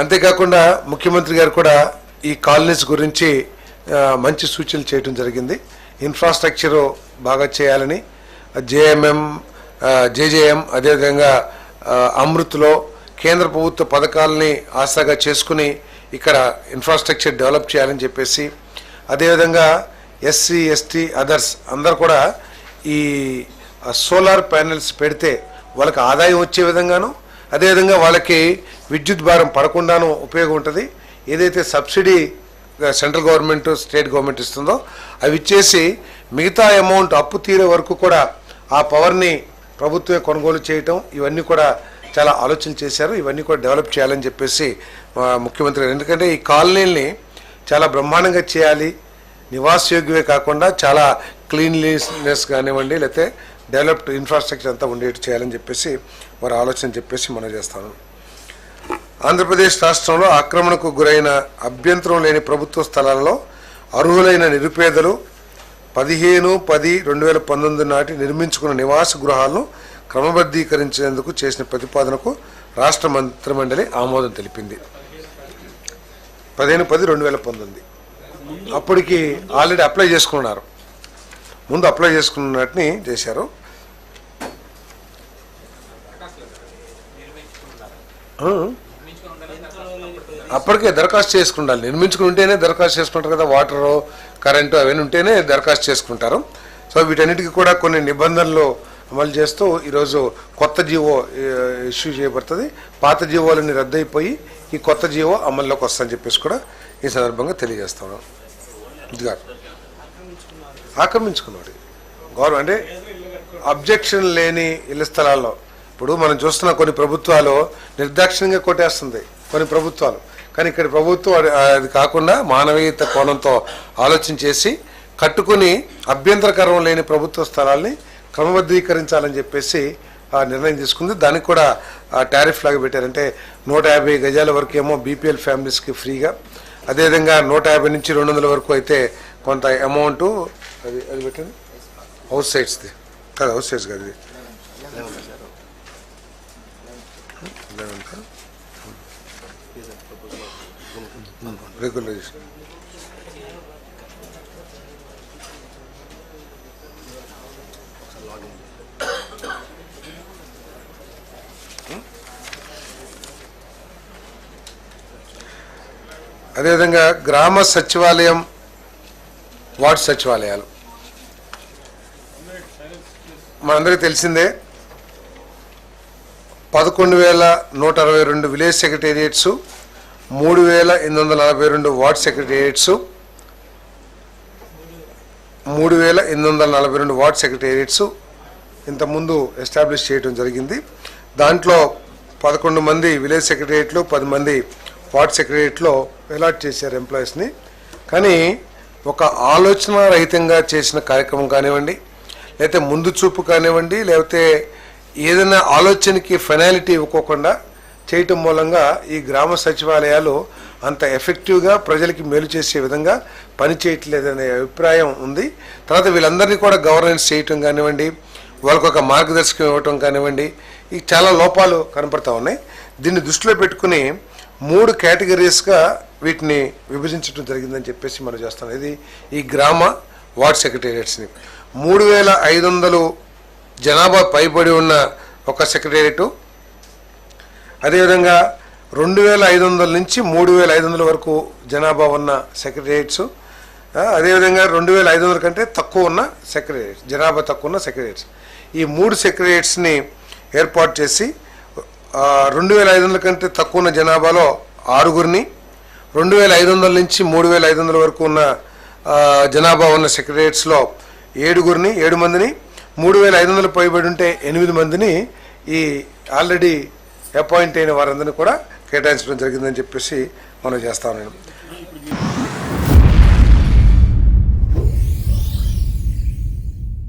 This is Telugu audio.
అంతేకాకుండా ముఖ్యమంత్రి గారు కూడా ఈ కాలనీస్ గురించి మంచి సూచనలు చేయడం జరిగింది. ఇన్ఫ్రాస్ట్రక్చరు బాగా చేయాలని జేజేఎం అదేవిధంగా అమృత్లో కేంద్ర ప్రభుత్వ పథకాలని ఆసరాగా చేసుకుని ఇక్కడ ఇన్ఫ్రాస్ట్రక్చర్ డెవలప్ చేయాలని చెప్పేసి, అదేవిధంగా ఎస్సీ ఎస్టీ అదర్స్ అందరు కూడా ఈ సోలార్ ప్యానెల్స్ పెడితే వాళ్ళకి ఆదాయం వచ్చే విధంగాను, అదేవిధంగా వాళ్ళకి విద్యుత్ భారం పడకుండాను ఉపయోగం ఉంటుంది. ఏదైతే subsidy central government state government ఇస్తుందో అవి ఇచ్చేసి మిగతా అమౌంట్ అప్పు తీరే వరకు కూడా ఆ పవర్ని ప్రభుత్వమే కొనుగోలు చేయటం, ఇవన్నీ కూడా చాలా ఆలోచన చేశారు. ఇవన్నీ కూడా డెవలప్ చేయాలని చెప్పేసి ముఖ్యమంత్రి గారు, ఎందుకంటే ఈ కాలనీల్ని చాలా బ్రహ్మాండంగా చేయాలి, నివాసయోగ్యమే కాకుండా చాలా క్లీన్లీనెస్ కానివ్వండి, లేకపోతే డెవలప్డ్ ఇన్ఫ్రాస్ట్రక్చర్ అంతా ఉండేట్టు చేయాలని చెప్పేసి వారి ఆలోచన చెప్పేసి మనం చేస్తాను. ఆంధ్రప్రదేశ్ రాష్ట్రంలో ఆక్రమణకు గురైన అభ్యంతరం లేని ప్రభుత్వ స్థలాల్లో అర్హులైన నిరుపేదలు 15/10/2019 నాటి నిర్మించుకున్న నివాస గృహాలను క్రమబద్ధీకరించేందుకు చేసిన ప్రతిపాదనకు రాష్ట్ర మంత్రిమండలి ఆమోదం తెలిపింది. 15/10/2019 అప్పటికి ఆల్రెడీ అప్లై చేసుకున్నారు, ముందు అప్లై చేసుకున్నట్టుని చేశారు. అప్పటికే దరఖాస్తు చేసుకుంటారు, నిర్మించుకుని ఉంటేనే దరఖాస్తు చేసుకుంటారు కదా, వాటరు కరెంటు అవన్నీ ఉంటేనే దరఖాస్తు చేసుకుంటారు. సో వీటన్నిటికీ కూడా కొన్ని నిబంధనలు అమలు చేస్తూ ఈరోజు కొత్త జీవో ఇష్యూ చేయబడుతుంది. పాత జీవోలన్నీ రద్దయిపోయి ఈ కొత్త జీవో అమల్లోకి వస్తుందని చెప్పేసి కూడా ఈ సందర్భంగా తెలియజేస్తాను. ఇదిగా ఆక్రమించుకున్నాడు గవర్నమెంట్ అంటే అబ్జెక్షన్ లేని ఇళ్ల స్థలాల్లో ఇప్పుడు మనం చూస్తున్న కొన్ని ప్రభుత్వాలు నిర్దాక్షిణ్యంగా కొట్టేస్తుంది కొన్ని ప్రభుత్వాలు, కానీ ఇక్కడ ప్రభుత్వం అది కాకుండా మానవీయత కోణంతో ఆలోచన చేసి కట్టుకుని అభ్యంతరకరం లేని ప్రభుత్వ స్థలాల్ని క్రమబద్ధీకరించాలని చెప్పేసి నిర్ణయం తీసుకుంది. దానికి కూడా టారిఫ్ లాగా పెట్టారంటే 150 గజాల వరకు ఏమో బీపీఎల్ ఫ్యామిలీస్కి ఫ్రీగా, అదేవిధంగా 150 నుంచి 200 వరకు అయితే కొంత అమౌంట్ అది పెట్టండి. హౌస్ సైట్స్ది కాదు, హౌస్ సైట్స్ కాదు, ఇది రెగ్యులైజేషన్. అదేవిధంగా గ్రామ సచివాలయం, వార్డు సచివాలయాలు మనందరికీ తెలిసిందే. 11,162 village secretariats, 3,842 ward secretariats, 3,842 ward secretariats ఇంతకుముందు ఎస్టాబ్లిష్ చేయడం జరిగింది. దాంట్లో 11 మంది విలేజ్ సెక్రటేరియట్లు, 10 మంది వార్డ్ సెక్రటేరియట్లో అలాట్ చేశారు ఎంప్లాయీస్ని. కానీ ఒక ఆలోచన రహితంగా చేసిన కార్యక్రమం కానివ్వండి, లేకపోతే ముందు చూపు కానివ్వండి, లేకపోతే ఏదైనా ఆలోచనకి ఫైనాలిటీ ఇవ్వకోకుండా చేయటం మూలంగా ఈ గ్రామ సచివాలయాలు అంత ఎఫెక్టివ్గా ప్రజలకి మేలు చేసే విధంగా పనిచేయట్లేదనే అభిప్రాయం ఉంది. తర్వాత వీళ్ళందరినీ కూడా గవర్నెన్స్ చేయటం కానివ్వండి, వాళ్ళకు ఒక మార్గదర్శకం ఇవ్వటం కానివ్వండి, ఈ చాలా లోపాలు కనపడతా ఉన్నాయి. దీన్ని దృష్టిలో పెట్టుకుని 3 కేటగిరీస్గా వీటిని విభజించడం జరిగిందని చెప్పేసి మనం చేస్తాం. ఇది ఈ గ్రామ వార్డ్ సెక్రటేరియట్స్ని 3,500 జనాభా పైబడి ఉన్న ఒక సెక్రటేరియటు, అదేవిధంగా 2,500 నుంచి 3,500 వరకు జనాభా ఉన్న సెక్రటేరియట్స్, అదేవిధంగా 2,500 కంటే తక్కువ ఉన్న సెక్రటేరియట్స్, జనాభా తక్కువ ఉన్న సెక్రటేరియట్స్. ఈ 3 సెక్రటేరియట్స్ని ఏర్పాటు చేసి 2,500 కంటే తక్కువ ఉన్న జనాభాలో 6గురిని, 2,500 నుంచి 3,500 వరకు ఉన్న జనాభా ఉన్న సెక్రటేరియట్స్లో 7గురిని, 7 మందిని, 3,500 పైబడి ఉంటే 8 మందిని ఈ ఆల్రెడీ అపాయింట్ అయిన వారందరినీ కూడా కేటాయించడం జరిగిందని చెప్పేసి మనం చేస్తాను. నేను